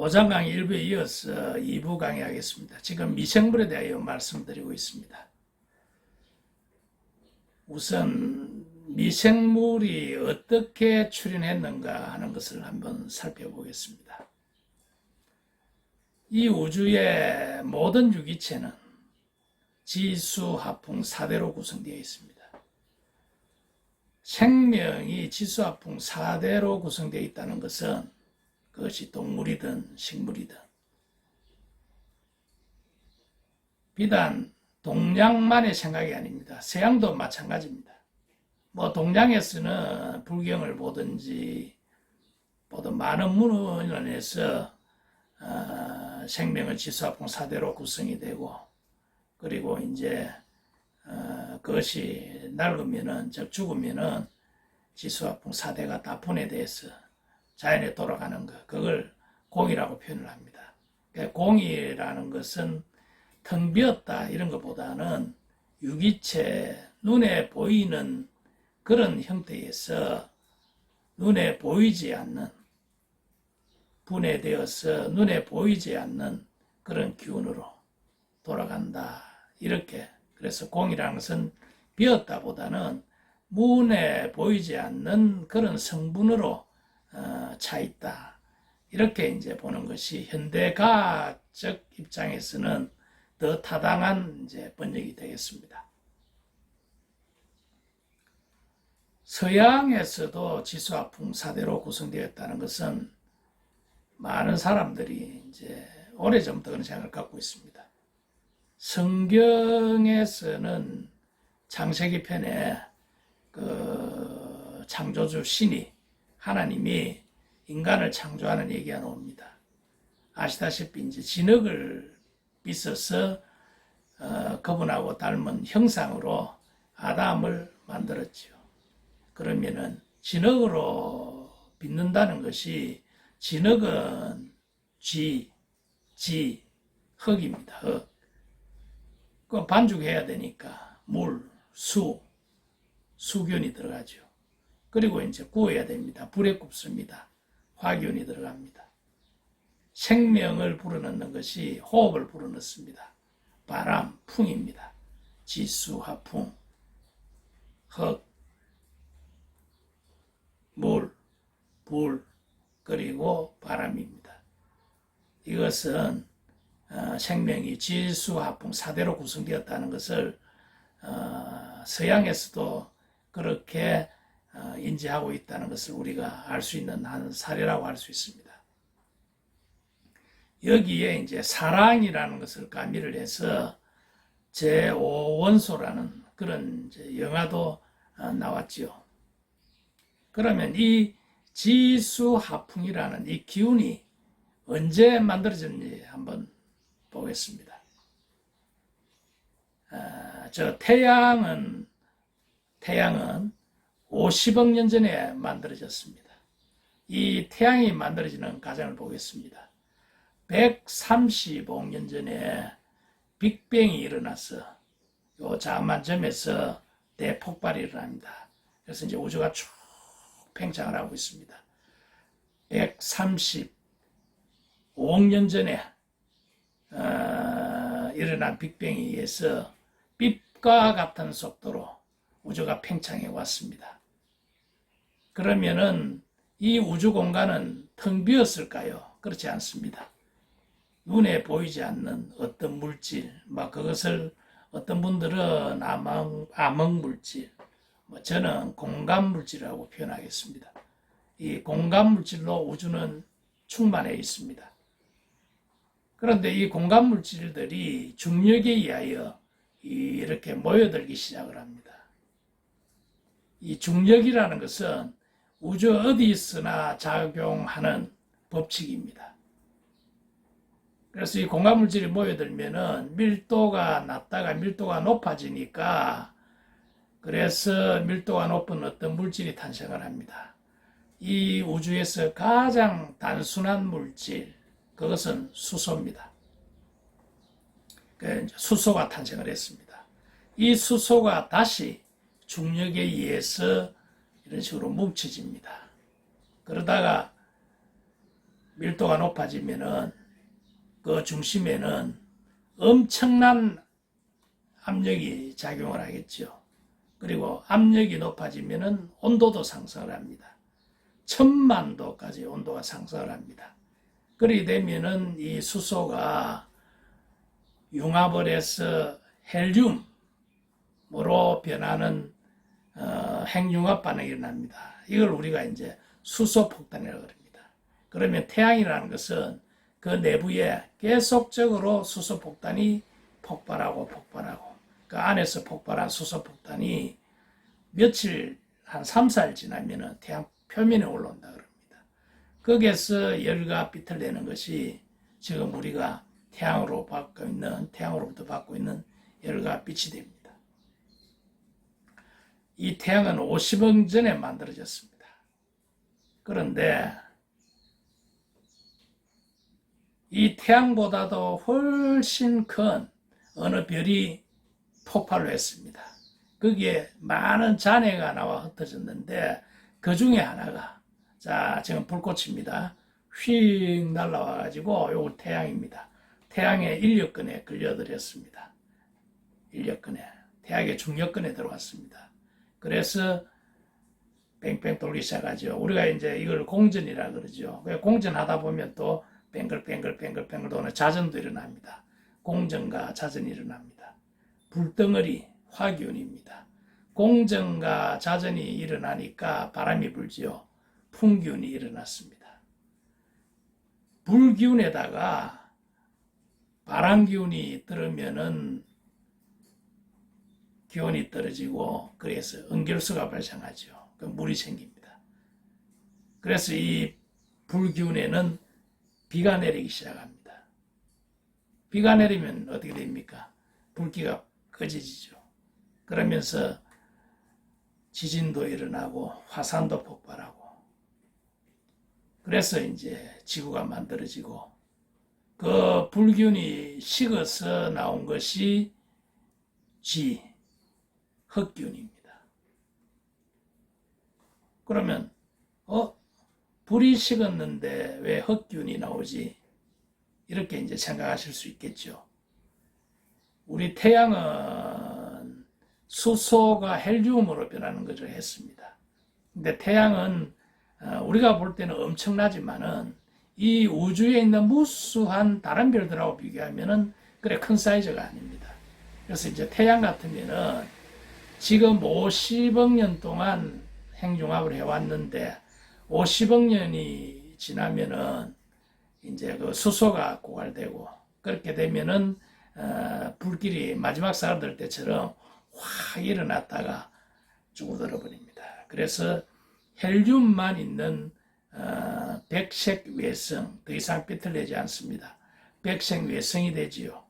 5장 강의 1부에 이어서 2부 강의하겠습니다. 지금 미생물에 대하여 말씀드리고 있습니다. 우선 미생물이 어떻게 출현했는가 하는 것을 한번 살펴보겠습니다. 이 우주의 모든 유기체는 지수화풍 4대로 구성되어 있습니다. 생명이 지수화풍 4대로 구성되어 있다는 것은 그것이 동물이든 식물이든 비단 동양만의 생각이 아닙니다. 서양도 마찬가지입니다. 동양에서는 불경을 보든지 많은 문헌에서 생명은 지수화풍 4대로 구성이 되고, 그리고 이제 그것이 낡으면은, 즉 죽으면은 지수화풍 4대가 다 분해돼서 자연에 돌아가는 것, 그걸 공이라고 표현을 합니다. 그러니까 공이라는 것은 텅 비었다 이런 것보다는 유기체, 눈에 보이는 그런 형태에서 눈에 보이지 않는, 분해되어서 눈에 보이지 않는 그런 기운으로 돌아간다. 이렇게. 그래서 공이라는 것은 비었다보다는 눈에 보이지 않는 그런 성분으로 차 있다. 이렇게 이제 보는 것이 현대과학적 입장에서는 더 타당한 이제 번역이 되겠습니다. 서양에서도 지수화풍 4대로 구성되었다는 것은 많은 사람들이 이제 오래전부터 그런 생각을 갖고 있습니다. 성경에서는 창세기 편에 그 창조주 신이, 하나님이 인간을 창조하는 얘기가 나옵니다. 아시다시피 이제 진흙을 빚어서 그분하고 닮은 형상으로 아담을 만들었지요. 그러면은 진흙으로 빚는다는 것이, 진흙은 흙입니다. 흙. 그 반죽해야 되니까 물, 수균이 들어가죠. 그리고 이제 구워야 됩니다. 불에 굽습니다. 화균이 들어갑니다. 생명을 불어넣는 것이 호흡을 불어넣습니다. 바람, 풍입니다. 지수, 화풍, 흙, 물, 불, 그리고 바람입니다. 이것은 생명이 지수, 화풍 4대로 구성되었다는 것을 서양에서도 그렇게 인지하고 있다는 것을 우리가 알 수 있는 한 사례라고 할 수 있습니다. 여기에 이제 사랑이라는 것을 가미를 해서 제5원소라는 그런 이제 영화도 나왔지요. 그러면 이 지수화풍이라는 이 기운이 언제 만들어졌는지 한번 보겠습니다. 태양은 50억 년 전에 만들어졌습니다. 이 태양이 만들어지는 과정을 보겠습니다. 135억 년 전에 빅뱅이 일어나서 요 자그마한 점에서 대폭발이 일어납니다. 그래서 이제 우주가 쭉 팽창을 하고 있습니다. 135억 년 전에 일어난 빅뱅에 의해서 빛과 같은 속도로 우주가 팽창해 왔습니다. 그러면은 이 우주 공간은 텅 비었을까요? 그렇지 않습니다. 눈에 보이지 않는 어떤 물질, 그것을 어떤 분들은 암흑물질, 저는 공간물질이라고 표현하겠습니다. 이 공간물질로 우주는 충만해 있습니다. 그런데 이 공간물질들이 중력에 의하여 이렇게 모여들기 시작을 합니다. 이 중력이라는 것은 우주 어디 있으나 작용하는 법칙입니다. 그래서 이 공간물질이 모여들면은 밀도가 낮다가 밀도가 높아지니까, 그래서 밀도가 높은 어떤 물질이 탄생을 합니다. 이 우주에서 가장 단순한 물질, 그것은 수소입니다. 수소가 탄생을 했습니다. 이 수소가 다시 중력에 의해서 이런 식으로 뭉쳐집니다. 그러다가 밀도가 높아지면은 그 중심에는 엄청난 압력이 작용을 하겠죠. 그리고 압력이 높아지면은 온도도 상승을 합니다. 1000만 도까지 온도가 상승을 합니다. 그렇게 되면은 이 수소가 융합을 해서 헬륨으로 변하는 핵융합 반응이 일어납니다. 이걸 우리가 이제 수소 폭탄이라고 합니다. 그러면 태양이라는 것은 그 내부에 계속적으로 수소 폭탄이 폭발하고 그 안에서 폭발한 수소 폭탄이 며칠 한 3, 4일 지나면은 태양 표면에 올라온다 그럽니다. 거기에서 열과 빛을 내는 것이 지금 우리가 태양으로부터 받고 있는 열과 빛이 됩니다. 이 태양은 50억 전에 만들어졌습니다. 그런데 이 태양보다도 훨씬 큰 어느 별이 폭발을 했습니다. 거기에 많은 잔해가 나와 흩어졌는데 그 중에 하나가 지금 불꽃입니다. 휙 날라와 가지고 요거 태양입니다. 태양의 인력근에 걸려들었습니다. 인력근에 태양의 중력근에 들어왔습니다. 그래서 뺑뺑 돌기 시작하죠. 우리가 이제 이걸 공전이라 그러죠. 공전하다 보면 또 뱅글뱅글 도는 자전도 일어납니다. 공전과 자전이 일어납니다. 불덩어리 화기운입니다. 공전과 자전이 일어나니까 바람이 불지요. 풍기운이 일어났습니다. 불기운에다가 바람기운이 들으면은 기온이 떨어지고 그래서 응결수가 발생하죠. 그 물이 생깁니다. 그래서 이 불기운에는 비가 내리기 시작합니다. 비가 내리면 어떻게 됩니까? 불기가 꺼져지죠. 그러면서 지진도 일어나고 화산도 폭발하고 그래서 이제 지구가 만들어지고 그 불기운이 식어서 나온 것이 흑기운입니다. 그러면 불이 식었는데 왜 흑기운이 나오지? 이렇게 이제 생각하실 수 있겠죠. 우리 태양은 수소가 헬륨으로 변하는 것을 했습니다. 근데 태양은 우리가 볼 때는 엄청나지만은 이 우주에 있는 무수한 다른 별들하고 비교하면은 그래 큰 사이즈가 아닙니다. 그래서 이제 태양 같으면은 지금 50억 년 동안 핵융합을 해왔는데 50억 년이 지나면은 이제 그 수소가 고갈되고 그렇게 되면은 불길이 마지막 사람들 때처럼 확 일어났다가 죽어들어 버립니다. 그래서 헬륨만 있는 백색 외성, 더 이상 빛을 내지 않습니다. 백색 외성이 되지요.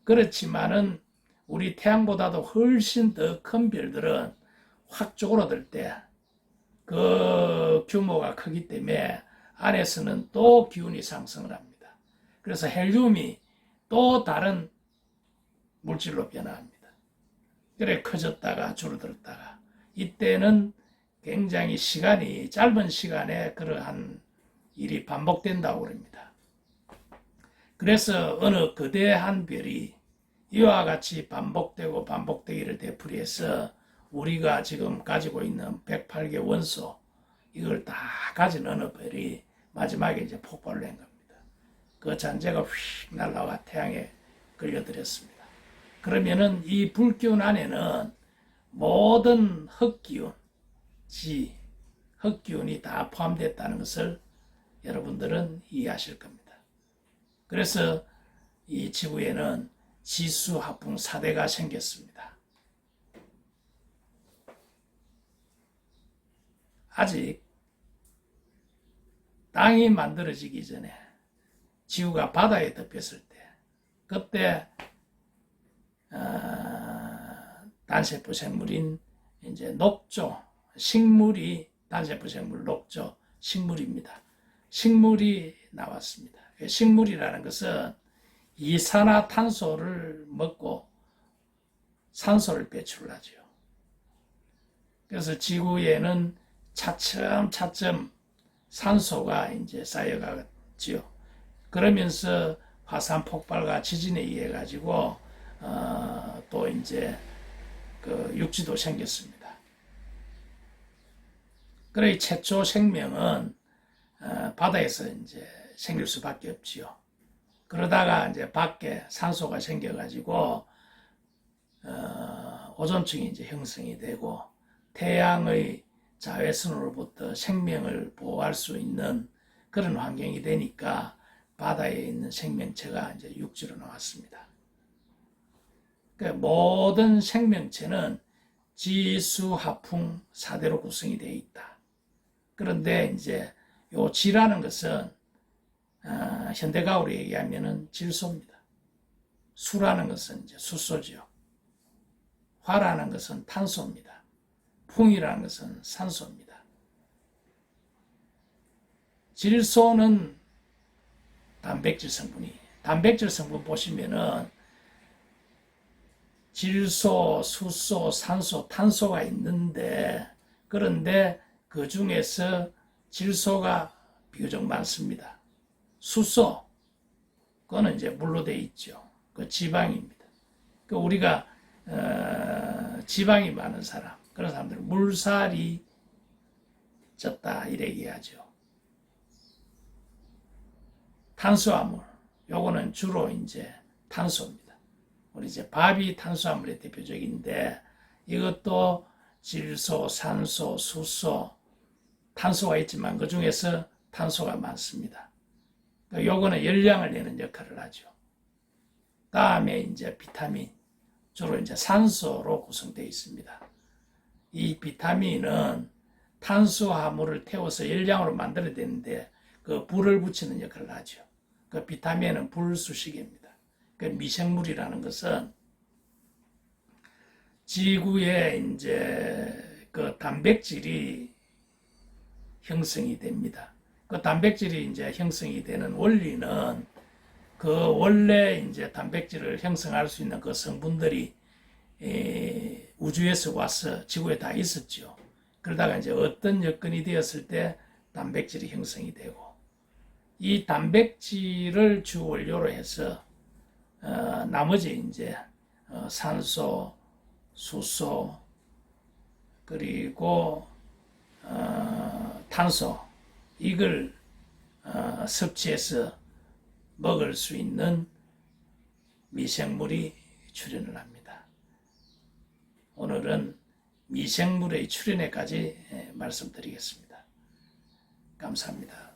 그렇지만은 우리 태양보다도 훨씬 더 큰 별들은 확 쪼그라들 때 그 규모가 크기 때문에 안에서는 또 기운이 상승을 합니다. 그래서 헬륨이 또 다른 물질로 변화합니다. 그래 커졌다가 줄어들었다가 이때는 굉장히 짧은 시간에 그러한 일이 반복된다고 합니다. 그래서 어느 거대한 별이 이와 같이 반복되기를 되풀이해서 우리가 지금 가지고 있는 108개 원소 이걸 다 가진 어느 별이 마지막에 이제 폭발을 한 겁니다. 그 잔재가 휙 날아와 태양에 걸려들었습니다. 그러면은 이 불기운 안에는 모든 흑기운, 흑기운이 다 포함됐다는 것을 여러분들은 이해하실 겁니다. 그래서 이 지구에는 지수화풍 4대가 생겼습니다. 아직 땅이 만들어지기 전에 지구가 바다에 덮였을 때 그때 단세포 생물인 이제 녹조, 식물이 단세포 생물 녹조, 식물입니다. 식물이 나왔습니다. 식물이라는 것은 이산화탄소를 먹고 산소를 배출하죠. 그래서 지구에는 차츰 산소가 이제 쌓여가 지요. 그러면서 화산 폭발과 지진에 의해 가지고 또 이제 그 육지도 생겼습니다. 그래 최초 생명은 바다에서 이제 생길 수밖에 없지요. 그러다가 이제 밖에 산소가 생겨가지고 오존층이 이제 형성이 되고 태양의 자외선으로부터 생명을 보호할 수 있는 그런 환경이 되니까 바다에 있는 생명체가 이제 육지로 나왔습니다. 그러니까 모든 생명체는 지수화풍 4대로 구성이 되어 있다. 그런데 이제 요 지라는 것은 현대가으로 얘기하면은 질소입니다. 수라는 것은 이제 수소죠. 화라는 것은 탄소입니다. 풍이라는 것은 산소입니다. 질소는 단백질 성분이, 단백질 성분 보시면은 질소, 수소, 산소, 탄소가 있는데 그런데 그 중에서 질소가 비교적 많습니다. 수소, 그거는 이제 물로 되어 있죠. 그 지방입니다. 그 우리가 지방이 많은 사람, 그런 사람들은 물살이 쪘다 이래 얘기하죠. 탄수화물, 요거는 주로 이제 탄소입니다. 우리 이제 밥이 탄수화물의 대표적인데 이것도 질소, 산소, 수소, 탄소가 있지만 그 중에서 탄소가 많습니다. 요거는 열량을 내는 역할을 하죠. 다음에 이제 비타민, 주로 이제 산소로 구성되어 있습니다. 이 비타민은 탄수화물을 태워서 열량으로 만들어야 되는데 그 불을 붙이는 역할을 하죠. 그 비타민은 불수식입니다. 그 미생물이라는 것은 지구에 이제 그 단백질이 형성이 됩니다. 그 단백질이 이제 형성이 되는 원리는 그 원래 이제 단백질을 형성할 수 있는 그 성분들이 우주에서 와서 지구에 다 있었죠. 그러다가 이제 어떤 여건이 되었을 때 단백질이 형성이 되고 이 단백질을 주 원료로 해서 나머지 이제 산소, 수소 그리고 탄소 이걸 섭취해서 먹을 수 있는 미생물이 출현을 합니다. 오늘은 미생물의 출현에까지 말씀드리겠습니다. 감사합니다.